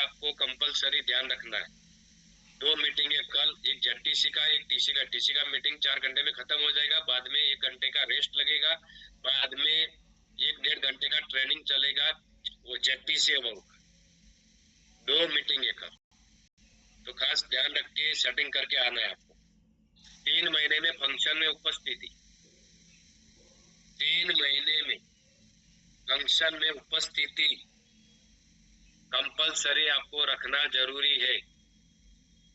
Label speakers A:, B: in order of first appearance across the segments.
A: आपको कंपलसरी ध्यान रखना है। 2 मीटिंग है कल, एक जेडटीसी का, एक टीसी का मीटिंग 4 घंटे में खत्म हो जाएगा। बाद में 1 घंटे का रेस्ट लगेगा। बाद में 1-1.5 घंटे का ट्रेनिंग चलेगा, वो जेडटीसी है वो। 2 मीटिंग है कल, तो खास ध्यान रख के सेटिंग करके आना है आपको। 3 महीने में फंक्शन में उपस्थिति, 3 महीने में फंक्शन में उपस्थिति कंपलसरी आपको रखना जरूरी है।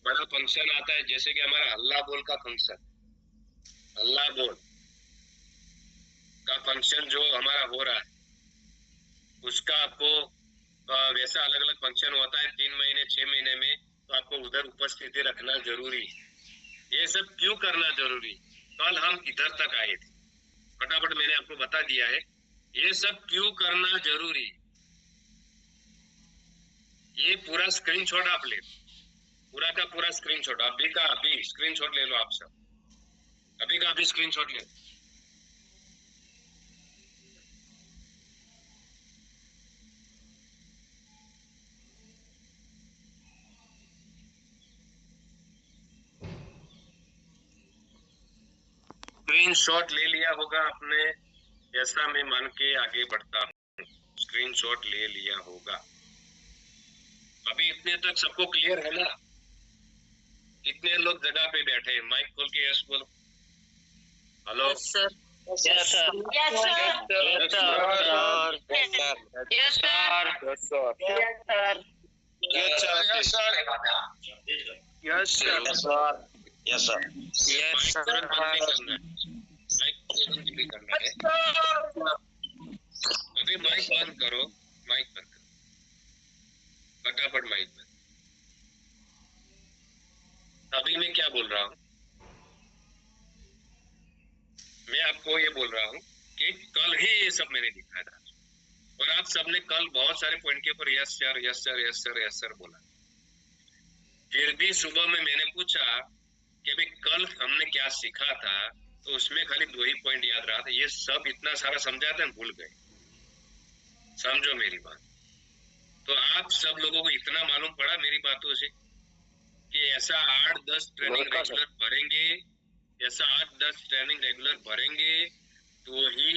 A: बड़ा फंक्शन आता है जैसे कि हमारा हल्ला बोल का फंक्शन, हल्ला बोल का फंक्शन जो हमारा हो रहा है, उसका आपको वैसा अलग अलग फंक्शन होता है 3 महीने 6 महीने में, तो आपको उधर उपस्थिति रखना जरूरी है। ये सब क्यों करना जरूरी? कल हम इधर तक आए थे, फटाफट मैंने आपको बता दिया है ये सब क्यों करना जरूरी। ये पूरा स्क्रीनशॉट आप ले, पूरा का पूरा स्क्रीनशॉट, अभी का अभी स्क्रीनशॉट ले लो आप सब, अभी का अभी स्क्रीनशॉट ले लो। स्क्रीनशॉट ले लिया होगा आपने, ऐसा मैं मान के आगे बढ़ता हूँ। स्क्रीनशॉट ले लिया होगा। अभी इतने तक सबको क्लियर है ना? कितने लोग जगह पे बैठे हैं? माइक खोल के यस बोलो। Hello
B: sir.
C: Yes, sir.
B: Yes, sir.
C: Yes, sir.
B: Yes, sir.
C: Yes, sir.
B: Yes, sir.
C: Yes, sir.
B: Yes, sir.
C: Yes, sir.
B: Yes, sir.
C: Yes, sir.
B: Yes, sir.
A: Mike तुरंत भी करना है। अभी माइक बंद करो, माइक बंद करो, फटाफट माइक बंद। अभी मैं क्या बोल रहा हूँ? मैं आपको ये बोल रहा हूँ कि कल ही ये सब मैंने दिखाया था, और आप सबने कल बहुत सारे पॉइंट के ऊपर yes sir yes sir yes sir yes sir बोला। फिर भी सुबह में मैंने पूछा कि भाई कल हमने क्या सीखा था, तो उसमें खाली 2 ही पॉइंट याद रहा था। ये सब इतना सारा समझा था, भूल गए। समझो मेरी बात। तो आप सब लोगों को इतना मालूम पड़ा मेरी बातों से कि ऐसा 8-10 ट्रेनिंग रेगुलर भरेंगे, ऐसा 8-10 ट्रेनिंग रेगुलर भरेंगे तो ही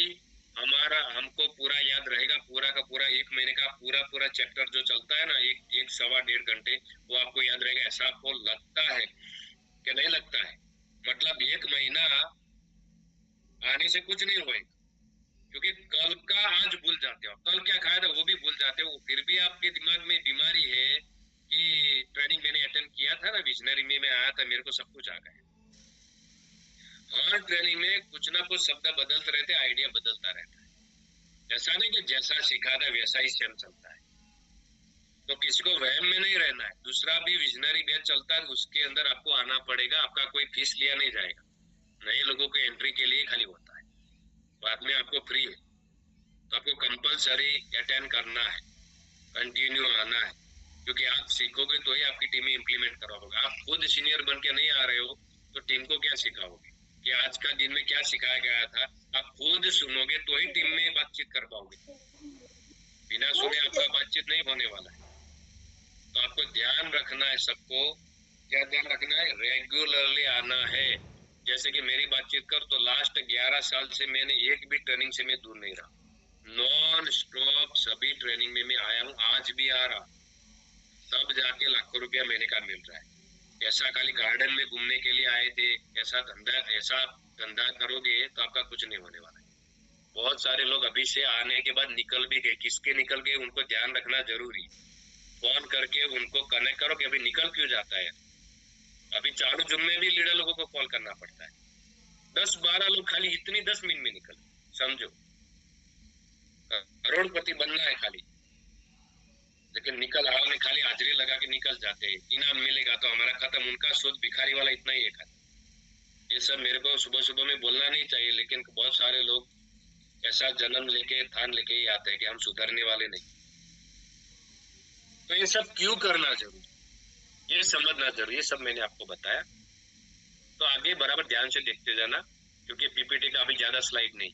A: हमारा हमको पूरा याद रहेगा। पूरा का पूरा 1 महीने का पूरा चैप्टर जो चलता है ना, एक सवा 1.5 घंटे, वो आपको याद रहेगा। ऐसा आपको लगता है कि नहीं लगता है? मतलब 1 महीना आने से कुछ नहीं होएगा, क्योंकि कल का आज भूल जाते हो, कल क्या खाया था वो भी भूल जाते हो। फिर भी आपके दिमाग में बीमारी है कि ट्रेनिंग मैंने अटेंड किया था ना, विजनरी में मैं आया था, मेरे को सब कुछ आ गया। हर ट्रेनिंग में कुछ ना कुछ शब्द बदलते रहते, आइडिया बदलता रहता है। ऐसा नहीं कि जैसा सीखा था वैसा ही सेम चलता है। तो किसी को वहम में नहीं रहना है। दूसरा भी विजनरी बैच चलता है, उसके अंदर आपको आना पड़ेगा। आपका कोई फीस लिया नहीं जाएगा, नए लोगों के एंट्री के लिए खाली होता है, बाद में आपको फ्री है। तो आपको कंपलसरी अटेंड करना है, कंटिन्यू आना है, क्योंकि आप सीखोगे तो ही आपकी टीम में इम्प्लीमेंट करोगे। आप खुद सीनियर बन के नहीं आ रहे हो तो टीम को क्या सिखाओगे कि आज का दिन में क्या सिखाया गया था? आप खुद सुनोगे तो ही टीम में बातचीत कर पाओगे, बिना सुने आपका बातचीत नहीं होने वाला है। तो आपको ध्यान रखना है, सबको क्या ध्यान रखना है? रेगुलरली आना है। जैसे कि मेरी बातचीत कर तो लास्ट 11 साल से मैंने एक भी ट्रेनिंग से मैं दूर नहीं रहा, नॉन स्टॉप सभी ट्रेनिंग में मैं आया हूँ, आज भी आ रहा, तब जाके लाखों रुपया महीने का मिल रहा है। ऐसा खाली गार्डन में घूमने के लिए आए थे, ऐसा धंधा करोगे तो आपका कुछ नहीं होने वाला है। बहुत सारे लोग अभी से आने के बाद निकल भी गए। किसके निकल गए उनको ध्यान रखना जरूरी। फोन करके उनको कनेक्ट करो कि अभी निकल क्यों जाता है। अभी चालू जुम्मे में भी लीडर लोगों को कॉल करना पड़ता है। 10-12 लोग खाली इतनी 10 मिनट में निकल, समझो करोड़पति बनना है खाली, लेकिन निकल आओ में खाली हाजिरी लगा के निकल जाते हैं। इनाम मिलेगा तो हमारा खत्म, उनका सोच भिखारी वाला इतना ही है खाली। ये सब मेरे को सुबह सुबह में बोलना नहीं चाहिए, लेकिन बहुत सारे लोग ऐसा जन्म लेके थान लेके ही आते हैं कि हम सुधरने वाले नहीं। तो ये सब क्यों करना जरूरी, ये समझना जरूरी। ये सब मैंने आपको बताया, तो आगे बराबर ध्यान से देखते जाना, क्योंकि पीपीटी का अभी ज्यादा स्लाइड नहीं।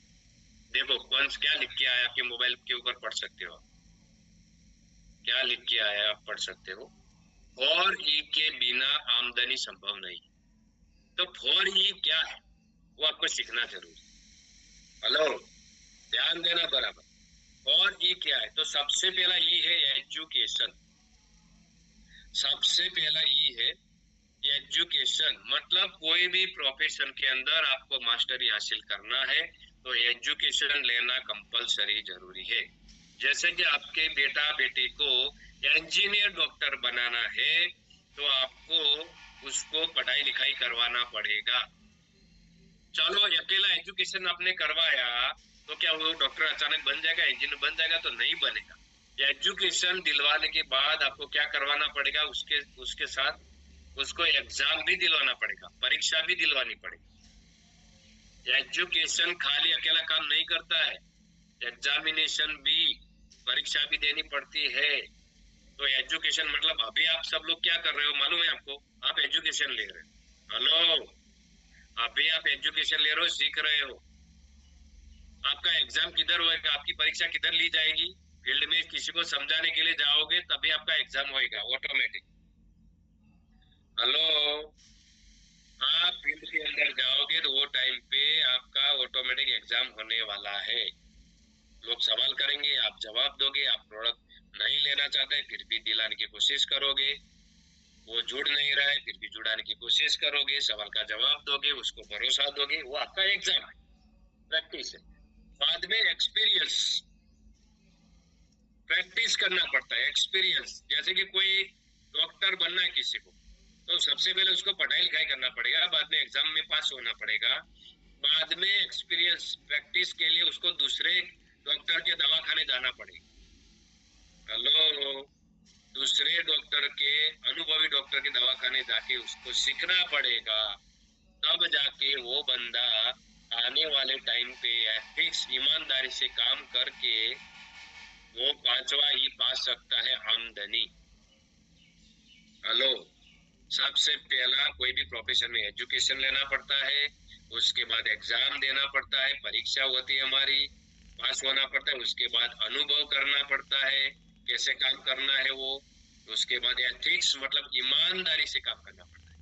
A: देखो कौन क्या लिख के आया, आपके मोबाइल के ऊपर पढ़ सकते हो, क्या लिख के आया आप पढ़ सकते हो। फॉर ई के बिना आमदनी संभव नहीं। तो फॉर ई क्या है वो आपको सीखना जरूरी। हेलो, ध्यान देना बराबर। फॉर ई क्या है? तो सबसे पहला ई है एजुकेशन। सबसे पहला ई है एजुकेशन। मतलब कोई भी प्रोफेशन के अंदर आपको मास्टरी हासिल करना है तो एजुकेशन लेना कंपलसरी जरूरी है। जैसे कि आपके बेटा बेटी को इंजीनियर डॉक्टर बनाना है तो आपको उसको पढ़ाई लिखाई करवाना पड़ेगा। चलो अकेला एजुकेशन आपने करवाया तो क्या वो डॉक्टर अचानक बन जाएगा, इंजीनियर बन जाएगा? तो नहीं बनेगा। एजुकेशन दिलवाने के बाद आपको क्या करवाना पड़ेगा, उसके साथ उसको एग्जाम भी दिलवाना पड़ेगा, परीक्षा भी दिलवानी पड़ेगी। एजुकेशन खाली अकेला काम नहीं करता है, एग्जामिनेशन भी, परीक्षा भी देनी पड़ती है। तो एजुकेशन मतलब अभी आप सब लोग क्या कर रहे हो मालूम है आपको? आप एजुकेशन ले रहे हो। हेलो, अभी आप एजुकेशन ले रहे हो, सीख रहे हो। आपका एग्जाम किधर होएगा, आपकी परीक्षा किधर ली जाएगी? फील्ड में किसी को समझाने के लिए जाओगे तभी आपका एग्जाम होएगा ऑटोमेटिक। हेलो, आप फील्ड के अंदर जाओगे तो वो टाइम पे आपका ऑटोमेटिक एग्जाम होने वाला है। लोग सवाल करेंगे, आप जवाब दोगे। आप प्रोडक्ट नहीं लेना चाहते फिर भी दिलाने की कोशिश करोगे। वो जुड़ नहीं रहा है फिर भी जुड़ाने की कोशिश करोगे, सवाल का जवाब दोगे, उसको भरोसा दोगे। वो आपका एग्जाम है, प्रैक्टिस है। बाद में एक्सपीरियंस, प्रैक्टिस करना पड़ता है, एक्सपीरियंस। जैसे कि कोई डॉक्टर बनना है किसी को तो सबसे पहले उसको पढ़ाई लिखाई करना पड़ेगा, बाद में एग्जाम में पास होना पड़ेगा, बाद में एक्सपीरियंस प्रैक्टिस के लिए उसको दूसरे डॉक्टर के दवाखाने जाना पड़ेगा। हेलो, दूसरे डॉक्टर के, अनुभवी डॉक्टर के दवाखाने जाके उसको सीखना पड़ेगा। तब जाके वो बंदा आने वाले टाइम पे एथिक्स, ईमानदारी से काम करके वो 5वां ही पा सकता है, आमदनी। हेलो, सबसे पहला कोई भी प्रोफेशन में एजुकेशन लेना पड़ता है, उसके बाद एग्जाम देना पड़ता है, परीक्षा होती है हमारी, पास होना पड़ता है। उसके बाद अनुभव करना पड़ता है कैसे काम करना है वो। उसके बाद एथिक्स मतलब ईमानदारी से काम करना पड़ता है।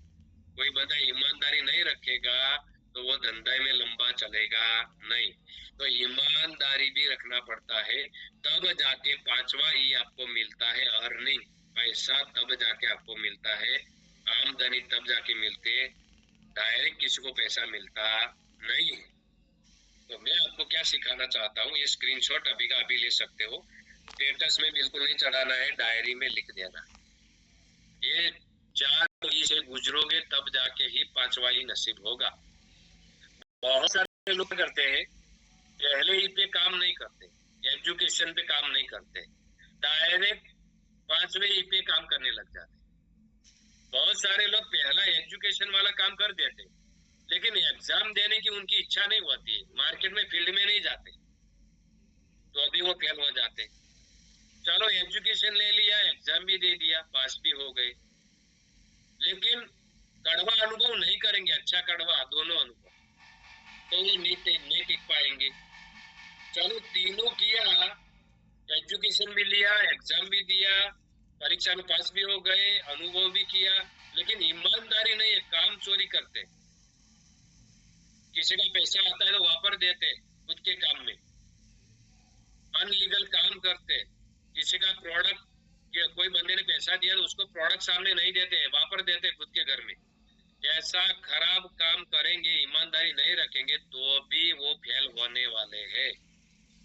A: कोई बंदा ईमानदारी नहीं रखेगा तो वो धंधे में लंबा चलेगा नहीं। तो ईमानदारी भी रखना पड़ता है, तब जाके 5वां ही आपको मिलता है, अर्निंग, पैसा तब जाके आपको मिलता है, आमदनी तब जाके मिलते, डायरेक्ट किसी को पैसा मिलता नहीं है। तो मैं आपको क्या सिखाना चाहता हूँ, ये स्क्रीनशॉट अभी का अभी ले सकते हो, स्टेटस में बिल्कुल नहीं चढ़ाना है, डायरी में लिख देना। ये 4 ई से गुजरोगे तब जाके ही 5वां ही नसीब होगा। बहुत सारे लोग करते हैं, पहले ही पे काम नहीं करते, एजुकेशन पे काम नहीं करते, डायरेक्ट 5वें ई पे काम करने लग जाते। बहुत सारे लोग पहला एजुकेशन वाला काम कर देते लेकिन एग्जाम देने की उनकी इच्छा नहीं होती, मार्केट में फील्ड में नहीं जाते तो अभी वो फेल हो जाते। चलो एजुकेशन ले लिया, एग्जाम भी दे दिया, पास भी हो गए, लेकिन कड़वा अनुभव नहीं करेंगे, अच्छा कड़वा दोनों अनुभव, तो वो नहीं टिक पाएंगे। चलो तीनों किया, एजुकेशन भी लिया, एग्जाम भी दिया, परीक्षा में पास भी हो गए, अनुभव भी किया, लेकिन ईमानदारी नहीं है, काम चोरी करते। किसी का पैसा आता है तो वापस देते खुद के काम में, अनलीगल काम करते। किसी का प्रोडक्ट, कोई बंदे ने पैसा दिया तो उसको प्रोडक्ट सामने नहीं देते, वापस देते खुद के घर में। ऐसा खराब काम करेंगे, ईमानदारी नहीं रखेंगे तो भी वो फेल होने वाले हैं।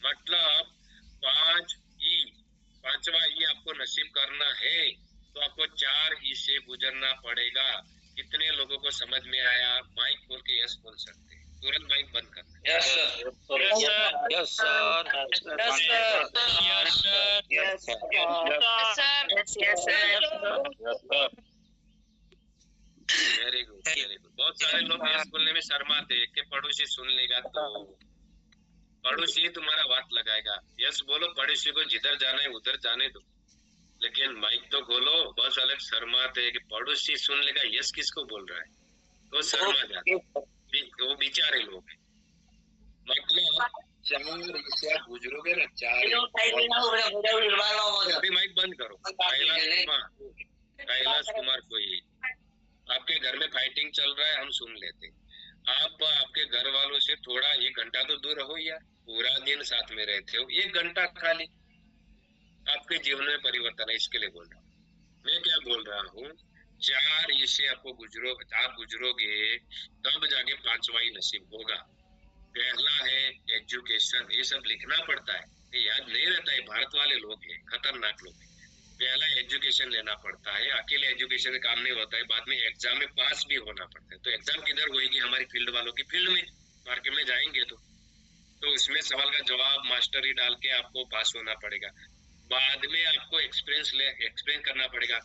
A: मतलब 5वां ई आपको नसीब करना है तो आपको 4 ई से गुजरना पड़ेगा। कितने लोगों को समझ में आया? माइक खोल के यस बोल सकते हैं, तुरंत माइक बंद करना।
C: Yes sir, yes sir, yes sir, yes sir.
A: Very good, very good. बहुत सारे लोग यस बोलने में शर्माते हैं कि पड़ोसी सुन लेगा तो पड़ोसी तुम्हारा बात लगाएगा। यस बोलो, पड़ोसी को जिधर जाना है उधर जाने दो, लेकिन माइक तो खोलो। बहुत सारे शर्माते हैं कि पड़ोसी सुन लेगा, यस किसको बोल रहा है, तो शर्मा जाते, वो बेचारे लोग हैं। मतलब 4 गुजरोगे ना, 4 अभी माइक बंद करो, कैलाश कुमार कोई, आपके घर में फाइटिंग चल रहा है, हम सुन लेते। आप आपके घर वालों से थोड़ा 1 घंटा तो दूर रहो यार, पूरा दिन साथ में रहते हो, 1 घंटा खाली आपके जीवन में परिवर्तन है, इसके लिए बोल रहा हूँ। मैं क्या बोल रहा हूँ, 4 इससे आपको आप गुजरोगे तब जाके 5वां ही नसीब होगा। पहला है एजुकेशन, ये सब लिखना पड़ता है, ये याद नहीं रहता है, भारत वाले लोग हैं खतरनाक लोग। पहला एजुकेशन लेना पड़ता है, अकेले एजुकेशन से काम नहीं होता है, बाद में एग्जाम में पास भी होना पड़ता है। तो एग्जाम किधर होगी, हमारी फील्ड वालों की फील्ड में, मार्केट में जाएंगे तो उसमें सवाल का जवाब मास्टर ही डाल के आपको पास होना पड़ेगा। बाद में आपको एक्सपीरियंस करना पड़ेगा।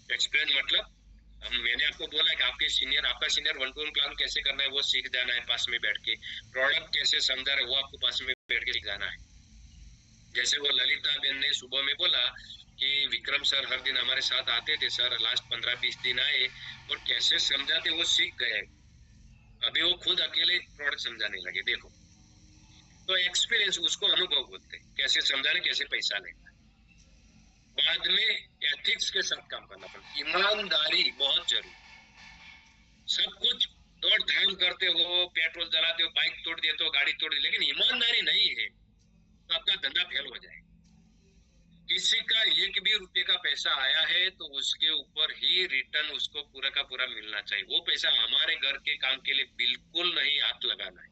A: एक्सपीरियंस मतलब मैंने आपको बोला कि आपका सीनियर 1-to-1 प्लान कैसे करना है वो सीख जाना है पास में बैठ के, प्रोडक्ट कैसे समझा रहे वो आपको पास में बैठ के सीख जाना है। जैसे वो ललिता बेन ने सुबह में बोला कि विक्रम सर हर दिन हमारे साथ आते थे सर, लास्ट 15-20 दिन आए और कैसे समझाते वो सीख गए, अभी वो खुद अकेले प्रोडक्ट समझाने लगे। देखो, तो एक्सपीरियंस उसको अनुभव बोलते हैं, कैसे समझाने कैसे पैसा लेना। बाद में एथिक्स के साथ काम करना पड़ता, ईमानदारी बहुत जरूरी। सब कुछ दौड़ धाम करते हो, पेट्रोल जलाते हो, बाइक तोड़ देते हो, गाड़ी तोड़ देते, लेकिन ईमानदारी नहीं है तो आपका धंधा फेल हो जाए। किसी का 1 भी रुपये का पैसा आया है तो उसके ऊपर ही रिटर्न उसको पूरा का पूरा मिलना चाहिए। वो पैसा हमारे घर के काम के लिए बिल्कुल नहीं हाथ लगाना है,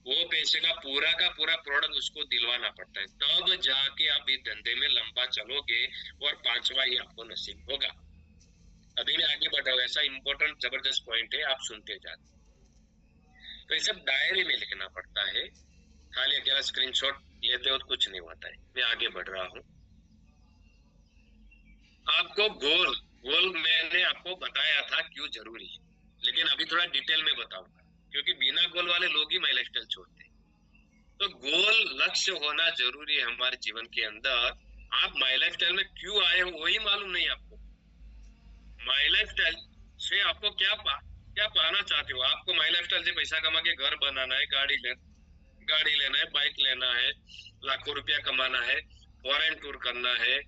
A: वो पैसे का पूरा प्रोडक्ट उसको दिलवाना पड़ता है, तब जाके आप इस धंधे में लंबा चलोगे और 5वां ही आपको नसीब होगा। अभी मैं आगे बढ़ रहा हूँ, ऐसा इंपॉर्टेंट जबरदस्त पॉइंट है, आप सुनते जाते। तो ये सब डायरी में लिखना पड़ता है, खाली अकेला स्क्रीनशॉट लेते हो तो कुछ नहीं होता है। मैं आगे बढ़ रहा हूँ। आपको गोल मैंने आपको बताया था क्यों जरूरी है, लेकिन अभी थोड़ा डिटेल में बताऊंगा, क्योंकि बिना गोल वाले लोग ही माई लाइफस्टाइल छोड़ते हैं। तो गोल लक्ष्य होना जरूरी है हमारे जीवन के अंदर। आप माई लाइफस्टाइल में क्यों आए हो वही मालूम नहीं आपको। माई लाइफस्टाइल से आपको क्या पाना चाहते हो। आपको माई लाइफस्टाइल से पैसा कमा के घर बनाना है, गाड़ी लेना है, बाइक लेना है, लाखों रुपया कमाना है, फॉरेन टूर करना है,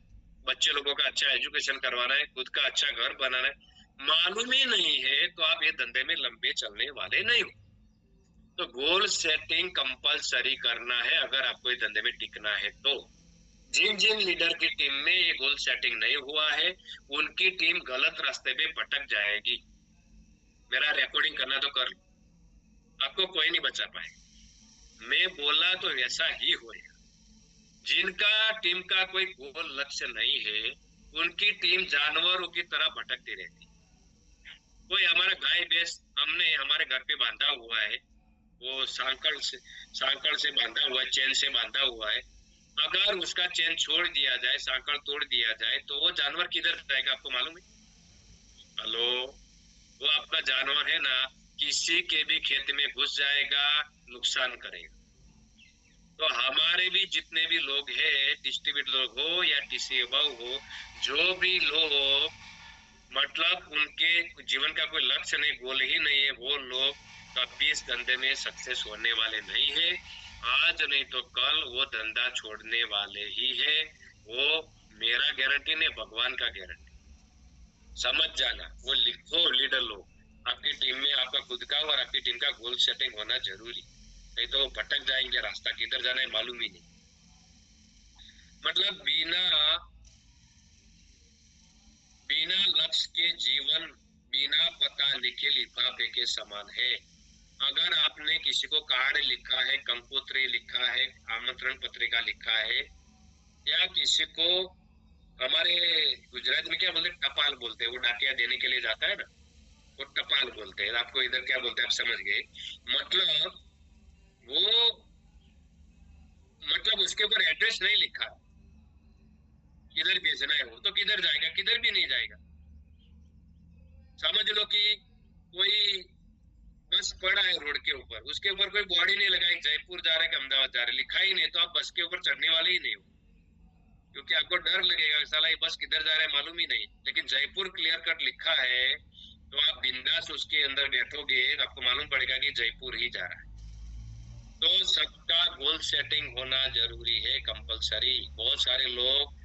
A: बच्चे लोगों का अच्छा एजुकेशन करवाना है, खुद का अच्छा घर बनाना है, मालूम ही नहीं है तो आप ये धंधे में लंबे चलने वाले नहीं हो। तो गोल सेटिंग कंपलसरी करना है अगर आपको ये धंधे में टिकना है। तो जिन लीडर की टीम में ये गोल सेटिंग नहीं हुआ है उनकी टीम गलत रास्ते पे भटक जाएगी। मेरा रिकॉर्डिंग करना तो कर लो, आपको कोई नहीं बचा पाए। मैं बोला तो वैसा ही होएगा। जिनका टीम का कोई गोल लक्ष्य नहीं है उनकी टीम जानवरों की तरह भटकती रहती। कोई हमारा गाय भैंस हमने हमारे घर पे बांधा हुआ है, वो सांकड़ से बांधा हुआ है, चेन से बांधा हुआ है, अगर उसका चेन छोड़ दिया जाए, सांकड़ तोड़ दिया जाए तो वो जानवर किधर जाएगा आपको मालूम है? हेलो, वो आपका जानवर है ना, किसी के भी खेत में घुस जाएगा, नुकसान करेगा। तो हमारे भी जितने भी लोग हैं, डिस्ट्रीब्यूटर हो या टीसीएबा हो, जो भी लोग मतलब उनके जीवन का कोई लक्ष्य नहीं, गोल ही नहीं है, वो लोग कभी इस धंधे में सक्सेस होने वाले नहीं है। आज नहीं तो कल वो धंधा छोड़ने वाले ही है। वो मेरा गारंटी नहीं, भगवान का गारंटी। समझ जाना, वो लिखो लीडर लोग, आपकी टीम में आपका खुद का और आपकी टीम का गोल सेटिंग होना जरूरी, नहीं तो वो भटक जाएंगे, रास्ता किधर जाना है मालूम ही नहीं। मतलब बिना लक्ष्य के जीवन बिना पता लिखे लिफाफे के समान है। अगर आपने किसी को कार्ड लिखा है, कंकोत्री लिखा है, आमंत्रण पत्रिका लिखा है, या किसी को हमारे गुजरात में क्या बोलते हैं, टपाल बोलते हैं, वो डाकिया देने के लिए जाता है ना, वो टपाल बोलते हैं। आपको इधर क्या बोलते हैं आप समझ गए। मतलब उसके ऊपर एड्रेस नहीं लिखा, किधर भेजना है वो तो किधर जाएगा, किधर भी नहीं जाएगा। समझ लो कि कोई बस पड़ा है रोड के ऊपर, उसके ऊपर कोई बॉडी नहीं लगाई, जयपुर जा रहा है कि अहमदाबाद जा रहा है, लिखा ही नहीं, तो आप बस के ऊपर चढ़ने वाले ही नहीं हो, क्योंकि आपको डर लगेगा साला ये बस किधर जा रहा है मालूम ही नहीं। लेकिन जयपुर क्लियर कट लिखा है तो आप बिंदास उसके अंदर बैठोगे, आपको मालूम पड़ेगा कि जयपुर ही जा रहा है। तो सबका गोल सेटिंग होना जरूरी है, कंपलसरी। बहुत सारे लोग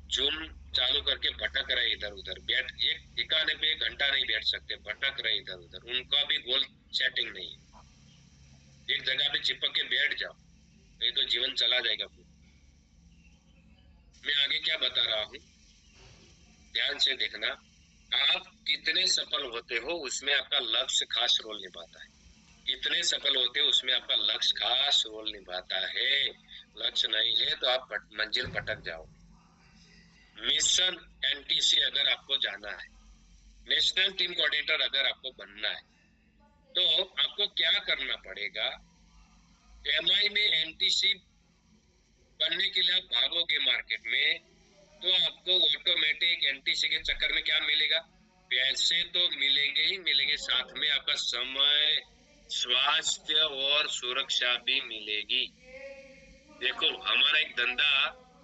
A: जूम चालू करके भटक रहे इधर उधर, बैठ एक ठिकाने पे 1 घंटा नहीं बैठ सकते, भटक रहे इधर उधर, उनका भी गोल सेटिंग नहीं है। एक जगह पे चिपक के बैठ जाओ, नहीं तो जीवन चला जाएगा फिर। मैं आगे क्या बता रहा हूँ, ध्यान से देखना। आप कितने सफल होते हो उसमें आपका लक्ष्य खास रोल निभाता है। कितने सफल होते हो उसमें आपका लक्ष्य खास रोल निभाता है। लक्ष्य नहीं है तो आप मंजिल भटक जाओगे। मिशन एनटीसी अगर आपको जाना है, नेशनल टीम कोऑर्डिनेटर अगर आपको बनना है, तो आपको क्या करना पड़ेगा। एमआई में एनटीसी बनने के लिए आप भागोगे मार्केट में, तो आपको ऑटोमेटिक एनटीसी के चक्कर में क्या मिलेगा, पैसे तो मिलेंगे ही मिलेंगे, साथ में आपका समय, स्वास्थ्य और सुरक्षा भी मिलेगी। देखो हमारा एक धंधा,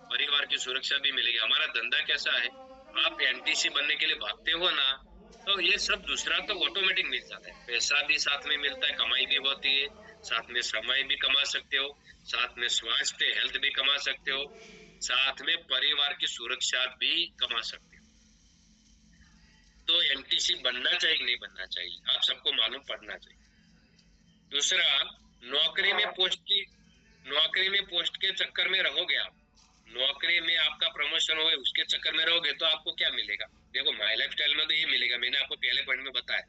A: परिवार की सुरक्षा भी मिलेगी। हमारा धंधा कैसा है, आप एनटीसी बनने के लिए भागते हो ना, तो ये सब दूसरा तो ऑटोमेटिक मिल जाता है। पैसा भी साथ में मिलता है, कमाई भी होती है, साथ में समय भी कमा सकते हो, साथ में स्वास्थ्य हेल्थ भी कमा सकते हो, साथ में परिवार की सुरक्षा भी कमा सकते हो। तो एनटीसी बनना चाहिए कि नहीं बनना चाहिए, आप सबको मालूम पड़ना चाहिए। दूसरा, नौकरी में पोस्ट के चक्कर में रहोगे आप, नौकरी में आपका प्रमोशन हो उसके चक्कर में रहोगे तो आपको क्या मिलेगा। देखो माई लाइफ स्टाइल में तो ये मिलेगा, मैंने आपको पहले पॉइंट में बताया।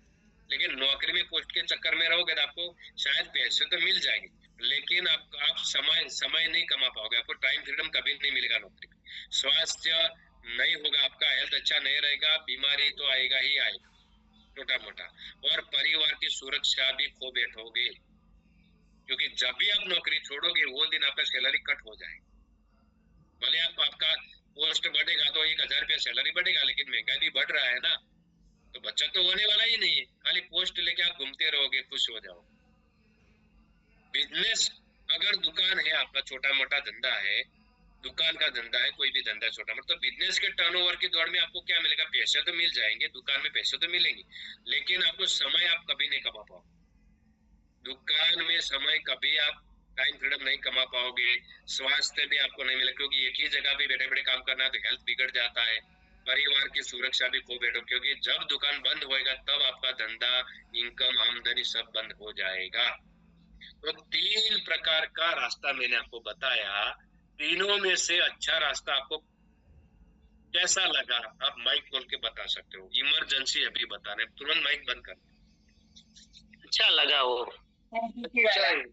A: लेकिन नौकरी में पोस्ट के चक्कर में रहोगे तो आपको शायद पैसे तो मिल जाएंगे, लेकिन आप समय नहीं कमा पाओगे, आपको टाइम फ्रीडम कभी नहीं मिलेगा नौकरी में। स्वास्थ्य नहीं होगा आपका, हेल्थ अच्छा नहीं रहेगा, बीमारी तो आएगा ही आएगा छोटा मोटा, और परिवार की सुरक्षा भी खो बैठोगे, क्योंकि जब भी आप नौकरी छोड़ोगे वो दिन आपका सैलरी कट हो जाएगा। भले आपका पोस्ट बढ़ेगा तो 1,000 रुपया सैलरी बढ़ेगा, लेकिन महंगाई भी बढ़ रहा है ना, तो बचत तो होने वाला ही नहीं है। खाली पोस्ट लेके आप घूमते रहोगे, खुश हो जाओ। बिजनेस, अगर दुकान है आपका, छोटा मोटा धंधा है, दुकान का धंधा है, कोई भी धंधा छोटा मोटा, तो बिजनेस के टर्नओवर की दौड़ में आपको क्या मिलेगा, पैसे तो मिल जाएंगे, दुकान में पैसे तो मिलेंगे, लेकिन आपको समय आप कभी नहीं कमा पाओगे। दुकान में समय कभी आप टाइम फ्रीडम नहीं कमा पाओगे। स्वास्थ्य भी आपको नहीं मिलेगा, क्योंकि एक ही जगह पे बैठे बैठे काम करना है तो हेल्थ बिगड़ जाता है। परिवार की सुरक्षा भी खो बैठो, क्योंकि जब दुकान बंद होएगा तब आपका धंधा, इनकम, आमदनी सब बंद हो जाएगा। तो 3 प्रकार का रास्ता मैंने आपको बताया, तीनों में से अच्छा रास्ता आपको कैसा लगा आप माइक खोल के बता सकते हो। इमरजेंसी अभी बता रहे, तुरंत माइक बंद कर।
B: अच्छा लगा वो,
C: बहुत बढ़िया सर,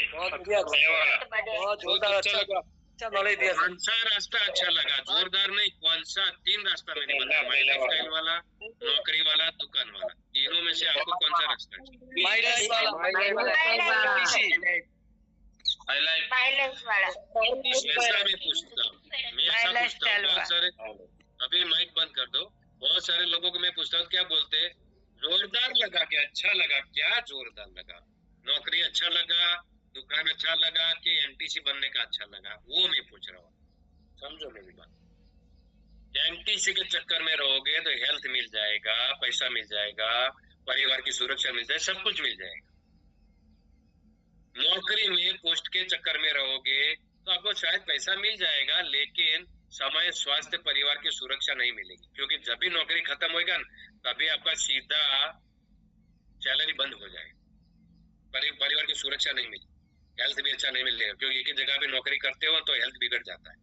C: बहुत बढ़िया, बहुत जोरदार, अच्छा नॉलेज दिया।
A: कौन सा रास्ता अच्छा लगा, जोरदार नहीं, कौन सा 3 रास्ता मैंने बताया, माई लाइफ स्टाइल वाला, नौकरी वाला, दुकान वाला, तीनों में से आपको कौन सा रास्ता अच्छा? ऐसा मैं पूछता हूँ, मैं ऐसा पूछता हूँ, बहुत सारे, अभी माइक बंद कर दो, बहुत सारे लोगों को मैं पूछता हूँ क्या बोलते हैं, जोरदार लगा क्या, अच्छा लगा क्या, जोरदार लगा, नौकरी अच्छा लगा, दुकान अच्छा लगा, कि एनटीसी बनने का अच्छा लगा, वो मैं पूछ रहा हूँ। समझो मेरी बात, एनटीसी के चक्कर में रहोगे तो हेल्थ मिल जाएगा, पैसा मिल जाएगा, परिवार की सुरक्षा मिल जाएगी, सब कुछ मिल जाएगा। नौकरी में पोस्ट के चक्कर में रहोगे तो आपको शायद पैसा मिल जाएगा, लेकिन समय, स्वास्थ्य, परिवार की सुरक्षा नहीं मिलेगी, क्योंकि जब भी नौकरी खत्म होएगा तभी आपका सीधा सैलरी बंद हो जाएगा, परिवार की सुरक्षा नहीं मिलेगी, हेल्थ भी अच्छा नहीं मिलेगा, क्योंकि एक ही जगह पे नौकरी करते हो तो हेल्थ बिगड़ जाता है।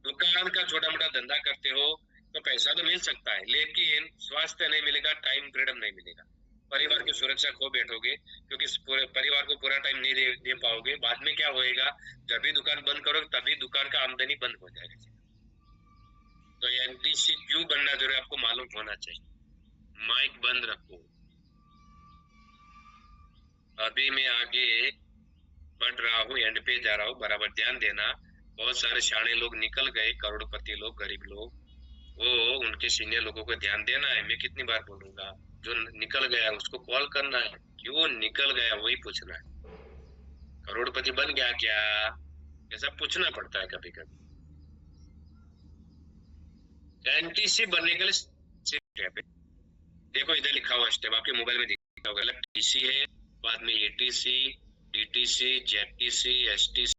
A: दुकान का छोटा मोटा धंधा करते हो तो पैसा तो मिल सकता है, लेकिन स्वास्थ्य नहीं मिलेगा, टाइम फ्रीडम नहीं मिलेगा, परिवार की सुरक्षा खो बैठोगे, क्योंकि परिवार को पूरा टाइम नहीं दे पाओगे। बाद में क्या होएगा, जब भी दुकान बंद करोगे तभी दुकान का आमदनी बंद हो जाएगा। तो एनटीसी क्यों बनना जरूरी आपको मालूम होना चाहिए। माइक बंद रखो, अभी मैं आगे बढ़ रहा हूँ, एंड पे जा रहा हूँ, बराबर ध्यान देना। बहुत सारे शाणे लोग निकल गए, करोड़पति लोग, गरीब लोग, वो उनके सीनियर लोगों को ध्यान देना है। मैं कितनी बार बोलूंगा, जो निकल गया उसको कॉल करना है, क्यों निकल गया वही पूछना है। करोड़पति बन गया क्या, ऐसा पूछना पड़ता है कभी कभी। एनटीसी बनने के लिए स्टेप है, देखो इधर लिखा हुआ स्टेप, आपके मोबाइल में दिखा होगा, टीसी है, बाद में एटीसी, डीटीसी, जेटीसी, एसटीसी,